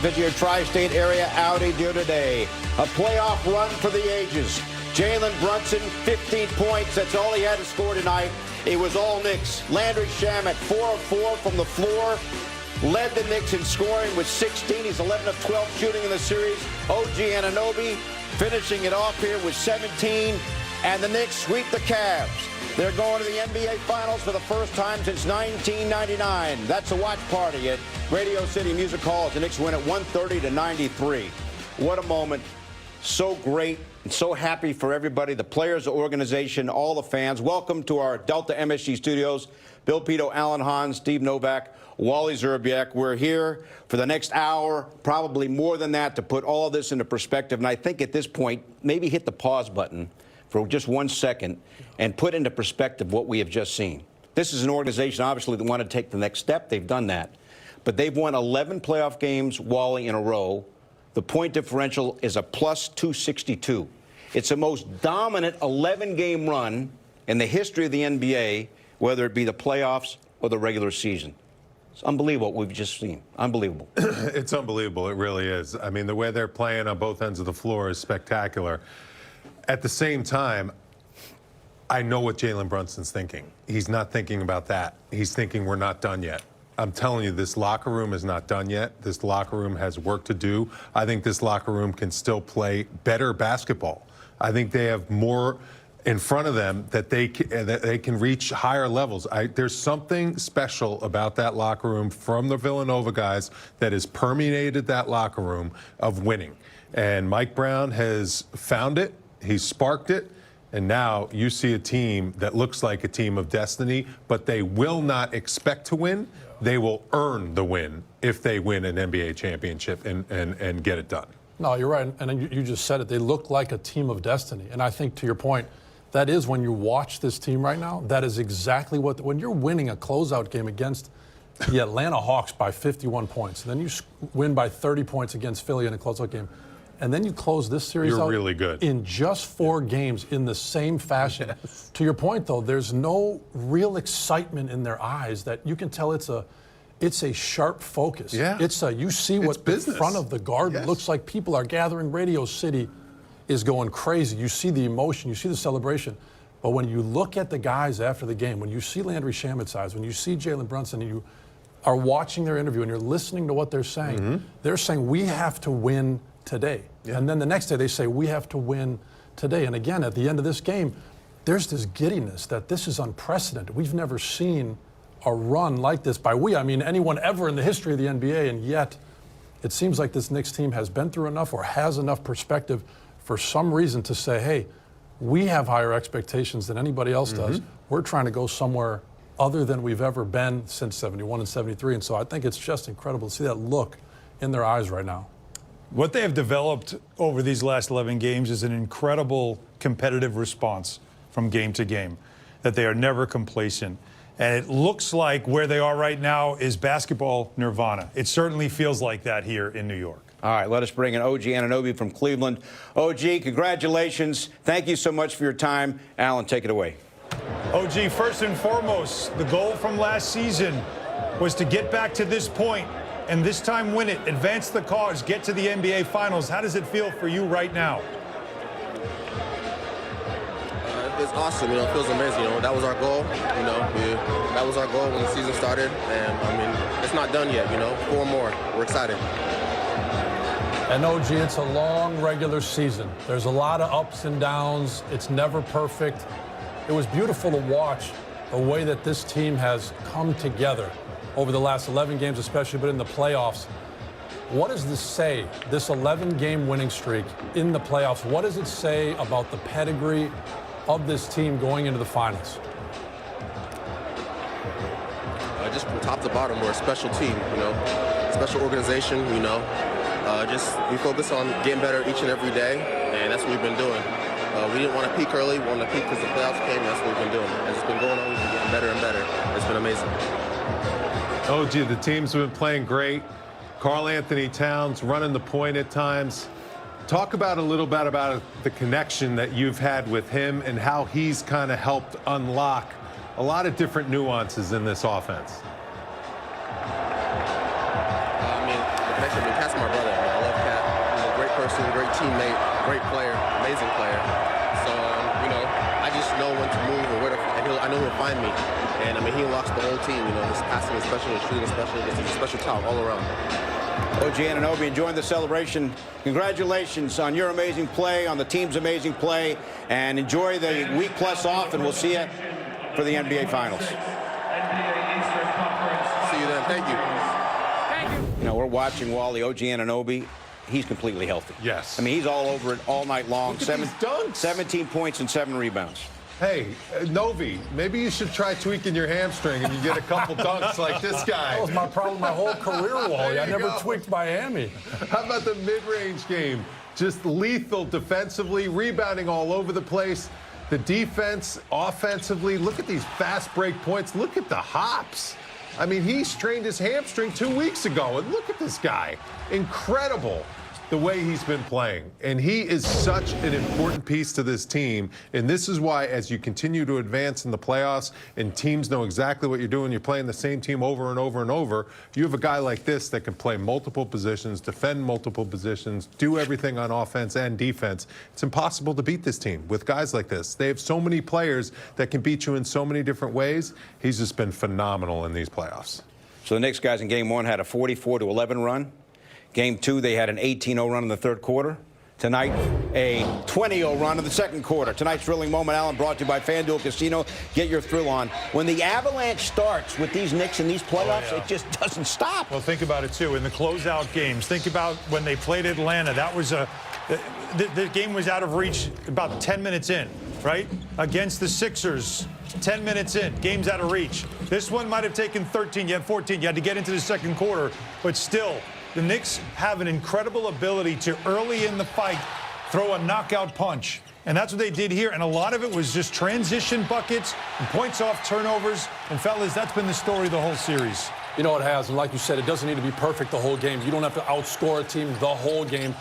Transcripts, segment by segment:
visit your tri-state area Audi deal today. A playoff run for the ages. Jalen Brunson, 15 points. That's all he had to score tonight. It was all Knicks. Landry Shamet, 4 of 4 from the floor. Led the Knicks in scoring with 16. He's 11 of 12 shooting in the series. OG Anunoby finishing it off here with 17. And the Knicks sweep the Cavs. They're going to the NBA Finals for the first time since 1999. That's a watch party at Radio City Music Hall as the Knicks win at 130-93. What a moment. So great and so happy for everybody, the players, the organization, all the fans. Welcome to our Delta MSG studios. Bill Pito, Alan Hahn, Steve Novak, Wally Zerbiak. We're here for the next hour, probably more than that, to put all of this into perspective. And I think at this point, maybe hit the pause button for just 1 second and put into perspective what we have just seen. This is an organization, obviously, that want to take the next step. They've done that. But they've won 11 playoff games, Wally, in a row. The point differential is a plus 262. It's the most dominant 11-game run in the history of the NBA, whether it be the playoffs or the regular season. It's unbelievable what we've just seen. Unbelievable. It's unbelievable. It really is. I mean, the way they're playing on both ends of the floor is spectacular. At the same time, I know what Jalen Brunson's thinking. He's not thinking about that. He's thinking we're not done yet. I'm telling you, this locker room is not done yet. This locker room has work to do. I think this locker room can still play better basketball. I think they have more in front of them that they can reach higher levels. There's something special about that locker room from the Villanova guys that has permeated that locker room of winning. And Mike Brown has found it. He's sparked it, and now you see a team that looks like a team of destiny, but they will not expect to win. They will earn the win if they win an NBA championship and get it done. No, you're right, and you just said it. They look like a team of destiny, and I think, to your point, that is when you watch this team right now, that is exactly what, when you're winning a closeout game against the Atlanta Hawks by 51 points, and then you win by 30 points against Philly in a closeout game, and then you close this series out really good in just 4 games in the same fashion. Yes. To your point, though, there's no real excitement in their eyes that you can tell it's a sharp focus. Yeah. You see what the front of the garden looks like. People are gathering. Radio City is going crazy. You see the emotion, you see the celebration. But when you look at the guys after the game, when you see Landry Shamet's eyes, when you see Jalen Brunson, and you are watching their interview and you're listening to what they're saying, they're saying, we have to win today. Yeah. And then the next day they say, we have to win today. And again, at the end of this game, there's this giddiness that this is unprecedented. We've never seen a run like this. By we, I mean anyone ever in the history of the NBA, and yet it seems like this Knicks team has been through enough or has enough perspective for some reason to say, hey, we have higher expectations than anybody else does. We're trying to go somewhere other than we've ever been since 71 and 73. And so I think it's just incredible to see that look in their eyes right now. What they have developed over these last 11 games is an incredible competitive response from game to game, that they are never complacent. And it looks like where they are right now is basketball nirvana. It certainly feels like that here in New York. All right, let us bring in OG Anunoby from Cleveland. OG, congratulations. Thank you so much for your time. Alan, take it away. OG, first and foremost, the goal from last season was to get back to this point and this time win it, advance the cause, get to the NBA Finals. How does it feel for you right now? It's awesome, it feels amazing, that was our goal, that was our goal when the season started, and I mean, it's not done yet, 4 more, we're excited. And OG, it's a long regular season. There's a lot of ups and downs, it's never perfect. It was beautiful to watch the way that this team has come together over the last 11 games especially, but in the playoffs. What does this say, this 11-game winning streak in the playoffs, what does it say about the pedigree of this team going into the finals? Just from top to bottom, we're a special team, special organization, we focus on getting better each and every day, and that's what we've been doing. We didn't want to peak early, we wanted to peak because the playoffs came, and that's what we've been doing. As it's been going on, we've been getting better and better. It's been amazing. OG, the team's been playing great. Karl Anthony Towns running the point at times. Talk about a little bit about the connection that you've had with him and how he's kind of helped unlock a lot of different nuances in this offense. The connection between Cass and my brother person, a great teammate, great player, amazing player. So, you know, I just know when to move and where to, and I know he'll find me. And, I mean, he unlocks the whole team, you know, his passing is special, his shooting is special, he's a special talent all around. OG Anunoby enjoying the celebration. Congratulations on your amazing play, on the team's amazing play, and enjoy the week plus off, and we'll see you for the NBA Finals. See you then. Thank you. You know, we're watching Wally. OG Anunoby, he's completely healthy. Yes. I mean, he's all over it all night long. Look at these dunks. 17 points and 7 rebounds. Hey, Novi, maybe you should try tweaking your hamstring and you get a couple dunks like this guy. That was my problem my whole career, Wally. I never tweaked Miami. How about the mid-range game? Just lethal defensively, rebounding all over the place. The defense, offensively, look at these fast break points. Look at the hops. I mean, he strained his hamstring 2 weeks ago, and look at this guy. Incredible the way he's been playing. And he is such an important piece to this team. And this is why, as you continue to advance in the playoffs and teams know exactly what you're doing, you're playing the same team over and over and over, you have a guy like this that can play multiple positions, defend multiple positions, do everything on offense and defense. It's impossible to beat this team with guys like this. They have so many players that can beat you in so many different ways. He's just been phenomenal in these playoffs. So the Knicks guys in Game 1 had a 44-11 run. Game 2, they had an 18-0 run in the third quarter. Tonight, a 20-0 run in the second quarter. Tonight's thrilling moment, Alan, brought to you by FanDuel Casino. Get your thrill on. When the avalanche starts with these Knicks in these playoffs, it just doesn't stop. Well, think about it, too. In the closeout games, think about when they played Atlanta. That was the game was out of reach about 10 minutes in, right? Against the Sixers, 10 minutes in, game's out of reach. This one might have taken 13, you had 14. You had to get into the second quarter, but still, the Knicks have an incredible ability to, early in the fight, throw a knockout punch. And that's what they did here. And a lot of it was just transition buckets and points off turnovers. And, fellas, that's been the story of the whole series. You know, it has. And like you said, it doesn't need to be perfect the whole game. You don't have to outscore a team the whole game.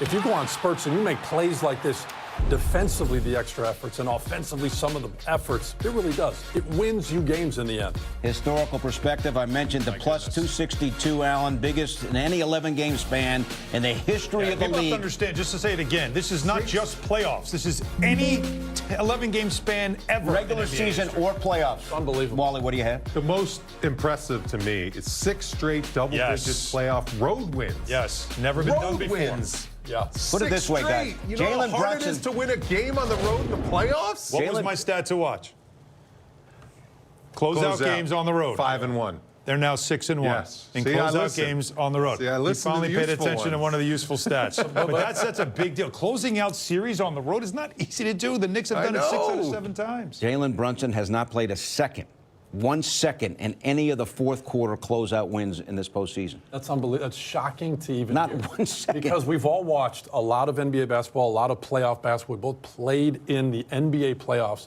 If you go on spurts and you make plays like this, defensively the extra efforts and offensively some of the efforts, it really does. It wins you games in the end. Historical perspective, I mentioned the plus 262, Allen, biggest in any 11-game span in the history of the People league. have to understand, just to say it again, this is not just playoffs. This is any 11-game span ever. Regular season or playoffs. Unbelievable. Wally, what do you have? The most impressive to me is 6 straight double-digit playoff road wins. Yes, never been done before. Wins. Yeah. Put it this way, guys. You know how hard it is to win a game on the road in the playoffs? What was my stat to watch? Closeout games on the road. 5-1. They're now 6-1 Yes. in See, I closeout listen. games on the road. See, I You listen to finally the paid useful attention to ones. one of the useful stats. But that's a big deal. Closing out series on the road is not easy to do. The Knicks have done it 6 out of 7 times. Jalen Brunson has not played one second in any of the fourth quarter closeout wins in this postseason. That's unbelievable. That's shocking to even Not hear. 1 second. Because we've all watched a lot of NBA basketball, a lot of playoff basketball. We both played in the NBA playoffs.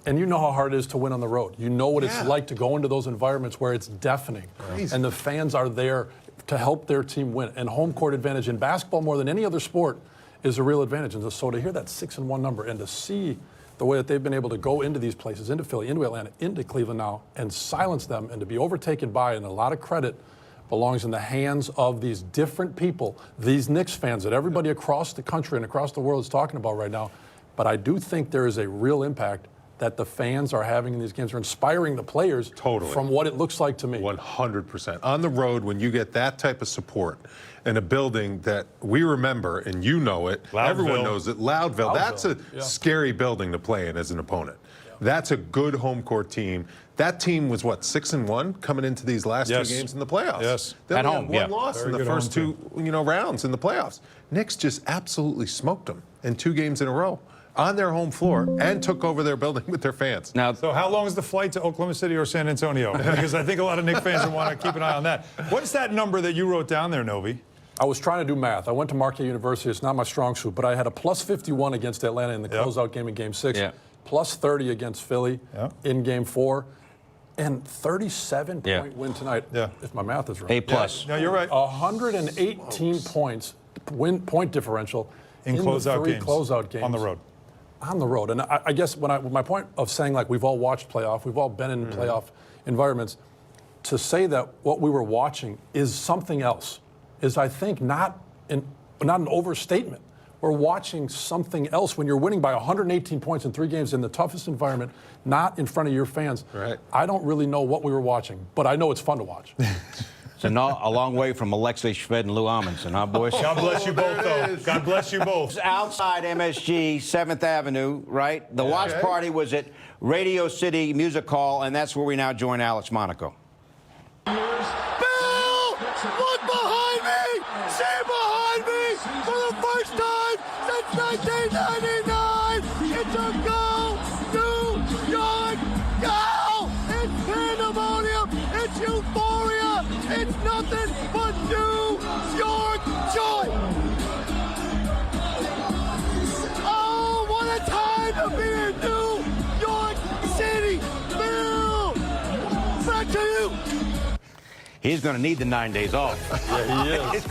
And you know how hard it is to win on the road. You know what it's like to go into those environments where it's deafening. Crazy. And the fans are there to help their team win. And home court advantage in basketball more than any other sport is a real advantage. And so to hear that 6-1 number and to see the way that they've been able to go into these places, into Philly, into Atlanta, into Cleveland now, and silence them and to be overtaken by, and a lot of credit belongs in the hands of these different people, these Knicks fans that everybody across the country and across the world is talking about right now. But I do think there is a real impact that the fans are having in these games. Are inspiring the players from what it looks like to me. 100%. On the road, when you get that type of support in a building that we remember, and you know it, everyone knows it, Loudville, that's a scary building to play in as an opponent. That's a good home court team. That team was, what, 6-1 coming into these last 2 games in the playoffs? Yes. They At only home, had 1 loss Very in the good first home 2 rounds in the playoffs. Knicks just absolutely smoked them in 2 games in a row on their home floor and took over their building with their fans. Now, So how long is the flight to Oklahoma City or San Antonio? Because I think a lot of Knicks fans will want to keep an eye on that. What's that number that you wrote down there, Novi? I was trying to do math. I went to Marquette University. It's not my strong suit, but I had a plus 51 against Atlanta in the closeout game in Game 6, plus 30 against Philly in Game 4, and 37-point win tonight, if my math is right. A+. No, you're right. 118 points, point differential in closeout the 3 games. closeout games. On the road. On the road. And I guess my point of saying, like, we've all watched playoff, we've all been in playoff environments, to say that what we were watching is something else is, I think, not not an overstatement. We're watching something else when you're winning by 118 points in 3 games in the toughest environment, not in front of your fans. Right. I don't really know what we were watching, but I know it's fun to watch. So a long way from Alexei Shved and Lou Amundsen, huh, boys? God bless you both, though. God bless you both. Outside MSG, 7th Avenue, right? The watch party was at Radio City Music Hall, and that's where we now join Alex Monaco. Bill! Look behind me! See behind me! For the first time since 1999! It's a go! New York go! It's pandemonium! It's euphoria! It's nothing but New York joy! Oh, what a time to be in New York City! Bill! Back to you! He's going to need the 9 days off. Yeah, he is.